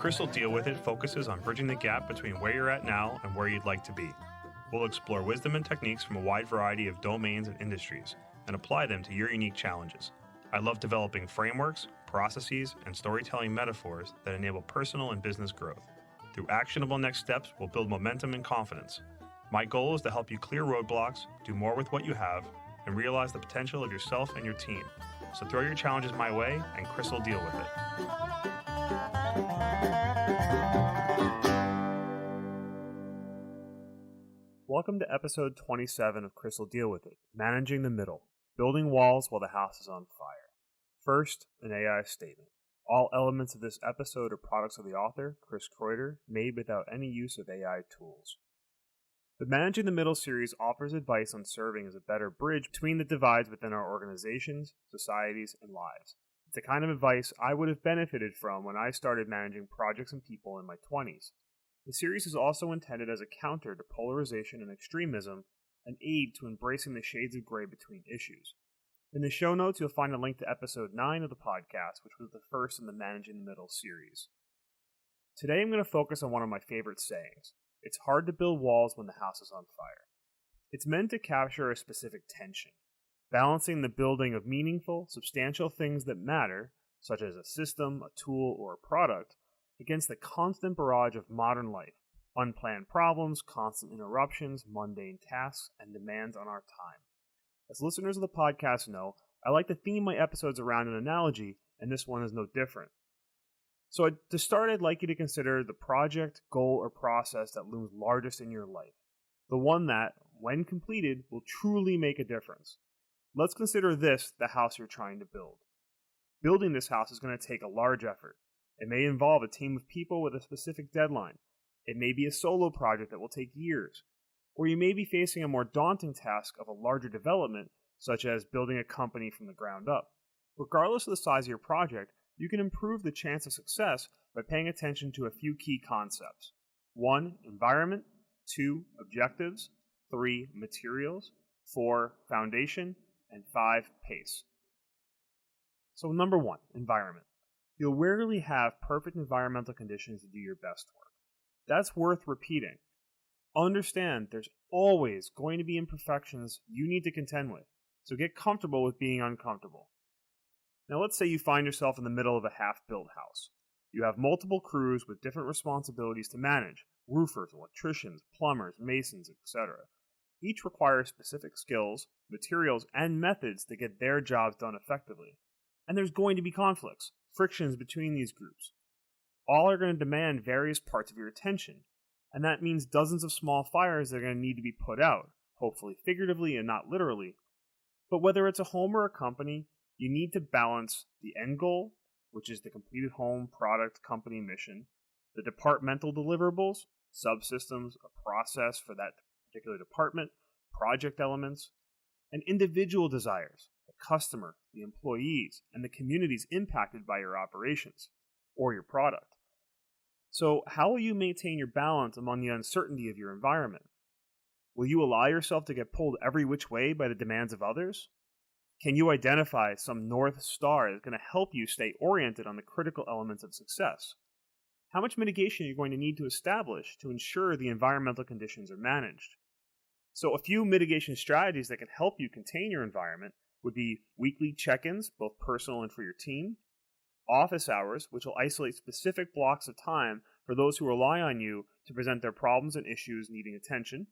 Crystal Deal With It focuses on bridging the gap between where you're at now and where you'd like to be. We'll explore wisdom and techniques from a wide variety of domains and industries and apply them to your unique challenges. I love developing frameworks, processes, and storytelling metaphors that enable personal and business growth. Through actionable next steps, we'll build momentum and confidence. My goal is to help you clear roadblocks, do more with what you have, and realize the potential of yourself and your team. So throw your challenges my way, and Chris will deal with it. Welcome to episode 27 of Chris will deal with it, Managing the Middle, Building Walls While the House is on Fire. First, an AI statement. All elements of this episode are products of the author, Chris Kreuter, made without any use of AI tools. The Managing the Middle series offers advice on serving as a better bridge between the divides within our organizations, societies, and lives. It's the kind of advice I would have benefited from when I started managing projects and people in my 20s. The series is also intended as a counter to polarization and extremism, an aide to embracing the shades of gray between issues. In the show notes, you'll find a link to episode 9 of the podcast, which was the first in the Managing the Middle series. Today I'm going to focus on one of my favorite sayings. It's hard to build walls when the house is on fire. It's meant to capture a specific tension, balancing the building of meaningful, substantial things that matter, such as a system, a tool, or a product, against the constant barrage of modern life, unplanned problems, constant interruptions, mundane tasks, and demands on our time. As listeners of the podcast know, I like to theme my episodes around an analogy, and this one is no different. So to start, I'd like you to consider the project, goal, or process that looms largest in your life. The one that, when completed, will truly make a difference. Let's consider this the house you're trying to build. Building this house is going to take a large effort. It may involve a team of people with a specific deadline. It may be a solo project that will take years. Or you may be facing a more daunting task of a larger development, such as building a company from the ground up. Regardless of the size of your project, you can improve the chance of success by paying attention to a few key concepts. 1. Environment. 2. Objectives. 3. Materials. 4. Foundation. And 5. Pace. So number 1. Environment. You'll rarely have perfect environmental conditions to do your best work. That's worth repeating. Understand there's always going to be imperfections you need to contend with, so get comfortable with being uncomfortable. Now let's say you find yourself in the middle of a half-built house. You have multiple crews with different responsibilities to manage: roofers, electricians, plumbers, masons, etc. Each requires specific skills, materials, and methods to get their jobs done effectively. And there's going to be conflicts, frictions between these groups. All are going to demand various parts of your attention, and that means dozens of small fires that are going to need to be put out, hopefully figuratively and not literally. But whether it's a home or a company, you need to balance the end goal, which is the completed home, product, company mission, the departmental deliverables, subsystems, a process for that particular department, project elements, and individual desires, the customer, the employees, and the communities impacted by your operations or your product. So how will you maintain your balance among the uncertainty of your environment? Will you allow yourself to get pulled every which way by the demands of others? Can you identify some North Star that's going to help you stay oriented on the critical elements of success? How much mitigation are you going to need to establish to ensure the environmental conditions are managed? So a few mitigation strategies that can help you contain your environment would be weekly check-ins, both personal and for your team, office hours, which will isolate specific blocks of time for those who rely on you to present their problems and issues needing attention.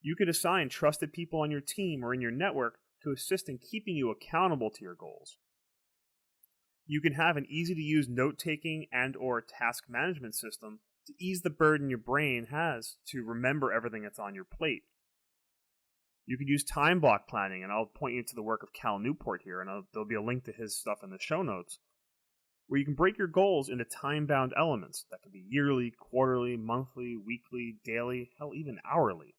You could assign trusted people on your team or in your network to assist in keeping you accountable to your goals. You can have an easy-to-use note-taking and or task management system to ease the burden your brain has to remember everything that's on your plate. You could use time block planning, and I'll point you to the work of Cal Newport here, and there'll be a link to his stuff in the show notes, where you can break your goals into time-bound elements that could be yearly, quarterly, monthly, weekly, daily, hell, even hourly.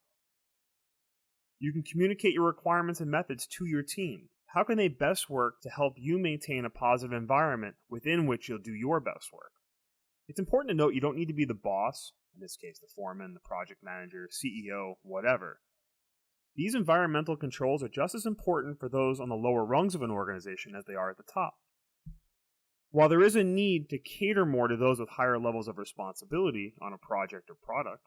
You can communicate your requirements and methods to your team. How can they best work to help you maintain a positive environment within which you'll do your best work? It's important to note you don't need to be the boss, in this case the foreman, the project manager, CEO, whatever. These environmental controls are just as important for those on the lower rungs of an organization as they are at the top. While there is a need to cater more to those with higher levels of responsibility on a project or product,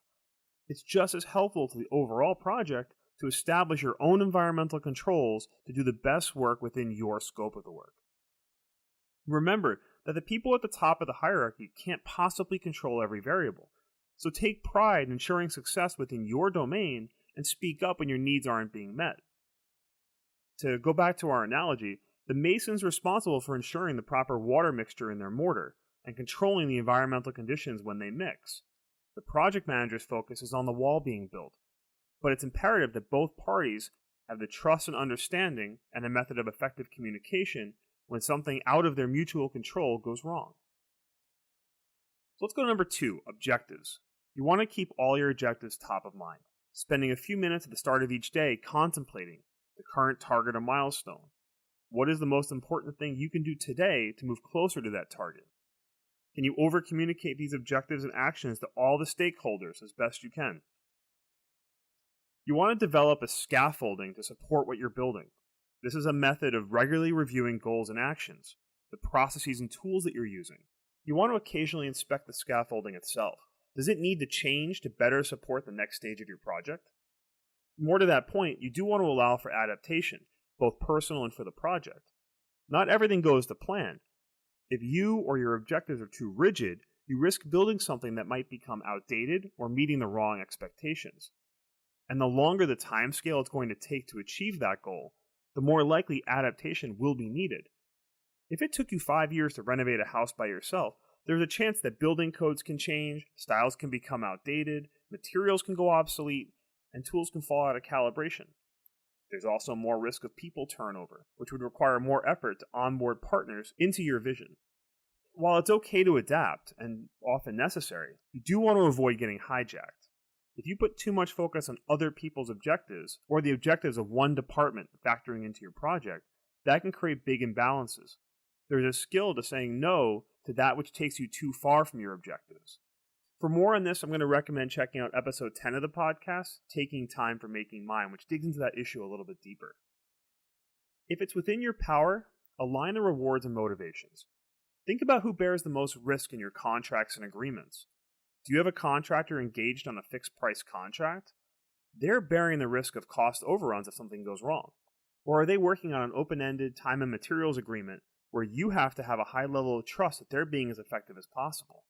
it's just as helpful to the overall project to establish your own environmental controls to do the best work within your scope of the work. Remember that the people at the top of the hierarchy can't possibly control every variable, so take pride in ensuring success within your domain and speak up when your needs aren't being met. To go back to our analogy, the mason's responsible for ensuring the proper water mixture in their mortar and controlling the environmental conditions when they mix. The project manager's focus is on the wall being built, but it's imperative that both parties have the trust and understanding and a method of effective communication when something out of their mutual control goes wrong. So let's go to number 2, objectives. You want to keep all your objectives top of mind, spending a few minutes at the start of each day contemplating the current target or milestone. What is the most important thing you can do today to move closer to that target? Can you over-communicate these objectives and actions to all the stakeholders as best you can? You want to develop a scaffolding to support what you're building. This is a method of regularly reviewing goals and actions, the processes and tools that you're using. You want to occasionally inspect the scaffolding itself. Does it need to change to better support the next stage of your project? More to that point, you do want to allow for adaptation, both personal and for the project. Not everything goes to plan. If you or your objectives are too rigid, you risk building something that might become outdated or meeting the wrong expectations. And the longer the time scale it's going to take to achieve that goal, the more likely adaptation will be needed. If it took you 5 years to renovate a house by yourself, there's a chance that building codes can change, styles can become outdated, materials can go obsolete, and tools can fall out of calibration. There's also more risk of people turnover, which would require more effort to onboard partners into your vision. While it's okay to adapt, and often necessary, you do want to avoid getting hijacked. If you put too much focus on other people's objectives, or the objectives of one department factoring into your project, that can create big imbalances. There's a skill to saying no to that which takes you too far from your objectives. For more on this, I'm going to recommend checking out episode 10 of the podcast, Taking Time for Making Mine, which digs into that issue a little bit deeper. If it's within your power, align the rewards and motivations. Think about who bears the most risk in your contracts and agreements. Do you have a contractor engaged on a fixed price contract? They're bearing the risk of cost overruns if something goes wrong. Or are they working on an open-ended time and materials agreement where you have to have a high level of trust that they're being as effective as possible?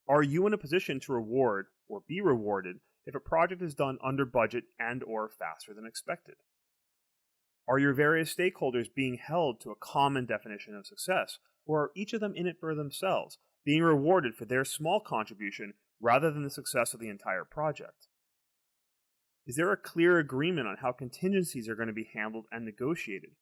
Are you in a position to reward or be rewarded if a project is done under budget and or faster than expected? Are your various stakeholders being held to a common definition of success, or are each of them in it for themselves, being rewarded for their small contribution rather than the success of the entire project? Is there a clear agreement on how contingencies are going to be handled and negotiated?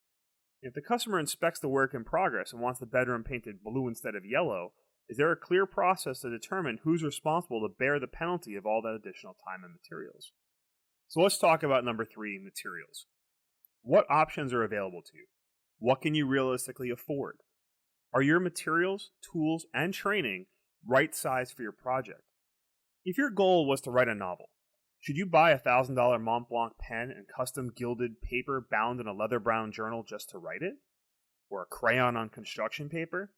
If the customer inspects the work in progress and wants the bedroom painted blue instead of yellow, is there a clear process to determine who's responsible to bear the penalty of all that additional time and materials? So let's talk about number 3, materials. What options are available to you? What can you realistically afford? Are your materials, tools, and training right sized for your project? If your goal was to write a novel, should you buy a $1,000 Mont Blanc pen and custom gilded paper bound in a leather brown journal just to write it? Or a crayon on construction paper?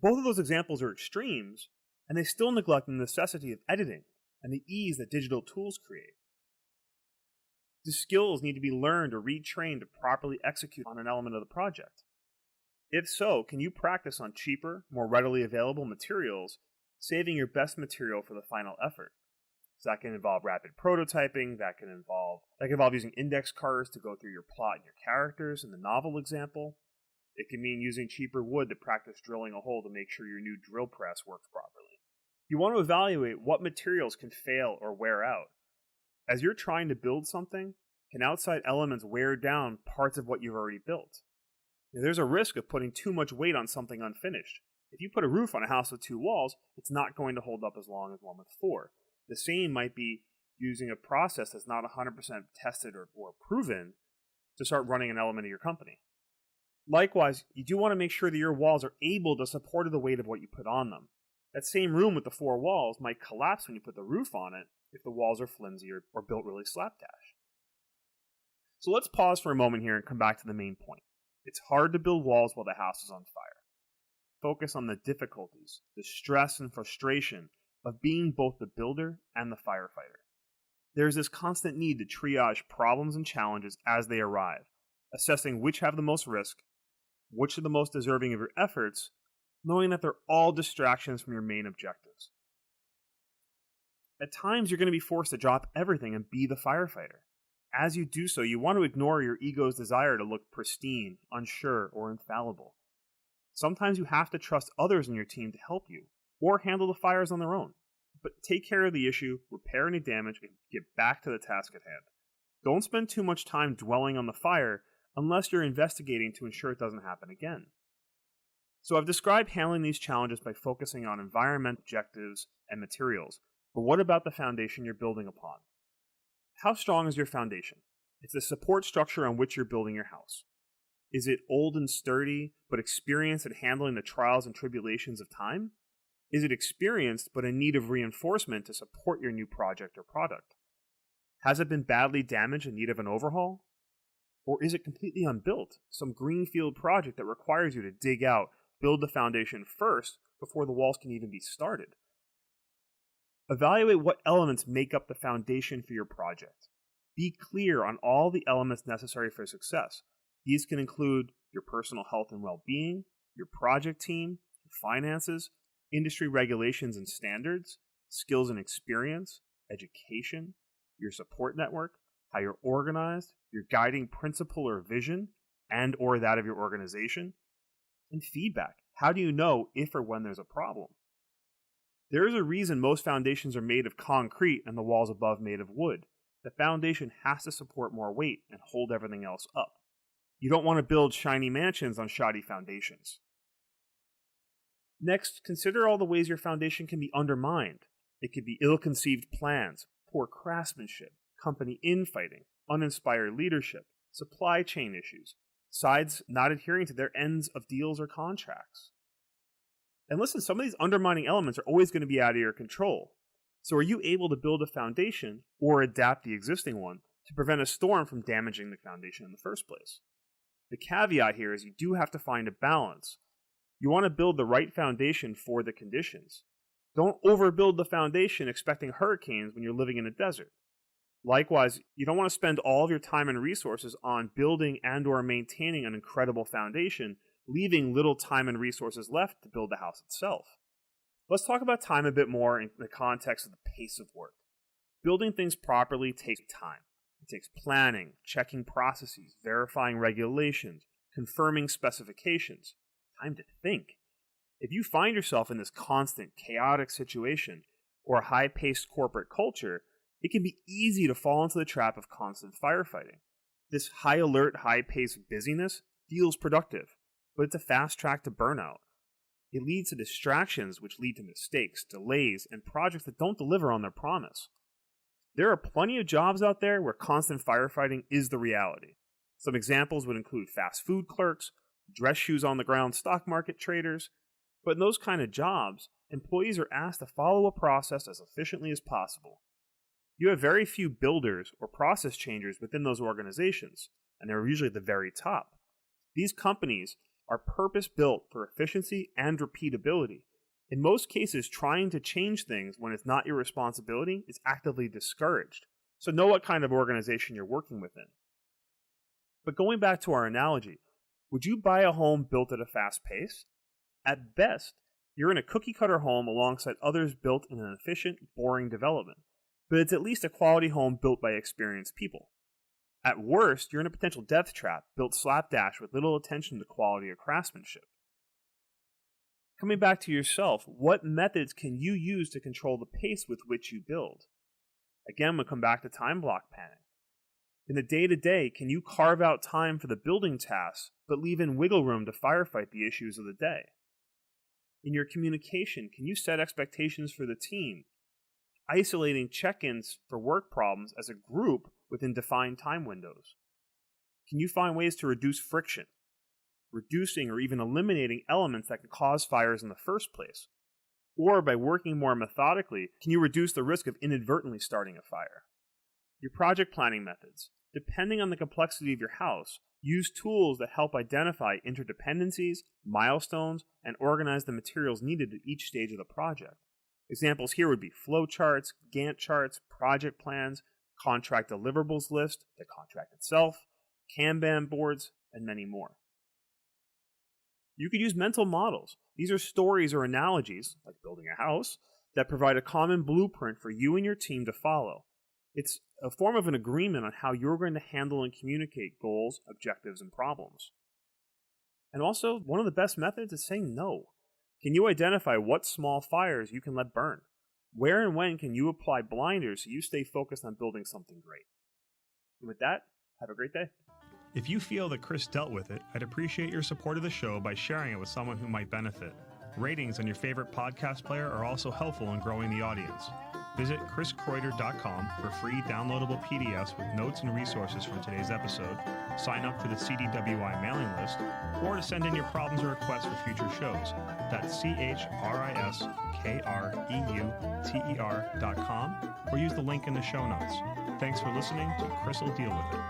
Both of those examples are extremes, and they still neglect the necessity of editing and the ease that digital tools create. The skills need to be learned or retrained to properly execute on an element of the project. If so, can you practice on cheaper, more readily available materials, saving your best material for the final effort? So that can involve rapid prototyping, that can involve using index cards to go through your plot and your characters in the novel example. It can mean using cheaper wood to practice drilling a hole to make sure your new drill press works properly. You want to evaluate what materials can fail or wear out. As you're trying to build something, can outside elements wear down parts of what you've already built? There's a risk of putting too much weight on something unfinished. If you put a roof on a house with 2 walls, it's not going to hold up as long as one with 4. The same might be using a process that's not 100% tested or proven to start running an element of your company. Likewise, you do want to make sure that your walls are able to support the weight of what you put on them. That same room with the 4 walls might collapse when you put the roof on it if the walls are flimsy or built really slapdash. So let's pause for a moment here and come back to the main point. It's hard to build walls while the house is on fire. focus on the difficulties, the stress and frustration of being both the builder and the firefighter. There's this constant need to triage problems and challenges as they arrive, assessing which have the most risk, which are the most deserving of your efforts, knowing that they're all distractions from your main objectives. At times, you're going to be forced to drop everything and be the firefighter. As you do so, you want to ignore your ego's desire to look pristine, unsure, or infallible. Sometimes you have to trust others in your team to help you, or handle the fires on their own. But take care of the issue, repair any damage, and get back to the task at hand. Don't spend too much time dwelling on the fire unless you're investigating to ensure it doesn't happen again. So I've described handling these challenges by focusing on environmental objectives and materials, but what about the foundation you're building upon? How strong is your foundation? It's the support structure on which you're building your house. Is it old and sturdy, but experienced at handling the trials and tribulations of time? Is it experienced, but in need of reinforcement to support your new project or product? Has it been badly damaged in need of an overhaul? Or is it completely unbuilt, some greenfield project that requires you to dig out, build the foundation first before the walls can even be started? Evaluate what elements make up the foundation for your project. Be clear on all the elements necessary for success. These can include your personal health and well-being, your project team, your finances, industry regulations and standards, skills and experience, education, your support network, how you're organized, your guiding principle or vision, and or that of your organization, and feedback. How do you know if or when there's a problem? There is a reason most foundations are made of concrete and the walls above made of wood. The foundation has to support more weight and hold everything else up. You don't want to build shiny mansions on shoddy foundations. Next, consider all the ways your foundation can be undermined. It could be ill-conceived plans, poor craftsmanship, company infighting, uninspired leadership, supply chain issues, sides not adhering to their ends of deals or contracts. And listen, some of these undermining elements are always going to be out of your control. So are you able to build a foundation or adapt the existing one to prevent a storm from damaging the foundation in the first place? The caveat here is you do have to find a balance. You want to build the right foundation for the conditions. Don't overbuild the foundation expecting hurricanes when you're living in a desert. Likewise, you don't want to spend all of your time and resources on building and or maintaining an incredible foundation, leaving little time and resources left to build the house itself. Let's talk about time a bit more in the context of the pace of work. Building things properly takes time. It takes planning, checking processes, verifying regulations, confirming specifications, time to think. If you find yourself in this constant, chaotic situation or a high-paced corporate culture, it can be easy to fall into the trap of constant firefighting. This high-alert, high-paced busyness feels productive, but it's a fast track to burnout. It leads to distractions which lead to mistakes, delays, and projects that don't deliver on their promise. There are plenty of jobs out there where constant firefighting is the reality. Some examples would include fast food clerks, dress shoes on the ground stock market traders, but in those kind of jobs, employees are asked to follow a process as efficiently as possible. You have very few builders or process changers within those organizations, and they're usually at the very top. These companies are purpose-built for efficiency and repeatability. In most cases, trying to change things when it's not your responsibility is actively discouraged. So know what kind of organization you're working within. But going back to our analogy, would you buy a home built at a fast pace? At best, you're in a cookie-cutter home alongside others built in an efficient, boring development. But it's at least a quality home built by experienced people. At worst, you're in a potential death trap built slapdash with little attention to quality or craftsmanship. Coming back to yourself, what methods can you use to control the pace with which you build? Again, we'll come back to time block planning. In the day-to-day, can you carve out time for the building tasks, but leave in wiggle room to firefight the issues of the day? In your communication, can you set expectations for the team, isolating check-ins for work problems as a group within defined time windows? Can you find ways to reduce friction, reducing or even eliminating elements that can cause fires in the first place? Or by working more methodically, can you reduce the risk of inadvertently starting a fire? Your project planning methods. Depending on the complexity of your house, Use tools that help identify interdependencies, milestones, and organize the materials needed at each stage of the project. Examples here would be flowcharts, Gantt charts, project plans, contract deliverables list, the contract itself, Kanban boards, and many more. You could use mental models. These are stories or analogies, like building a house, that provide a common blueprint for you and your team to follow. It's a form of an agreement on how you're going to handle and communicate goals, objectives, and problems. And also, one of the best methods is saying no. Can you identify what small fires you can let burn? Where and when can you apply blinders so you stay focused on building something great? And with that, have a great day. If you feel that Chris dealt with it, I'd appreciate your support of the show by sharing it with someone who might benefit. Ratings on your favorite podcast player are also helpful in growing the audience. Visit chriskreuter.com for free downloadable PDFs with notes and resources from today's episode, sign up for the CDWI mailing list, or to send in your problems or requests for future shows. That's CHRISKREUTER.com, or use the link in the show notes. Thanks for listening to Chris will deal with it.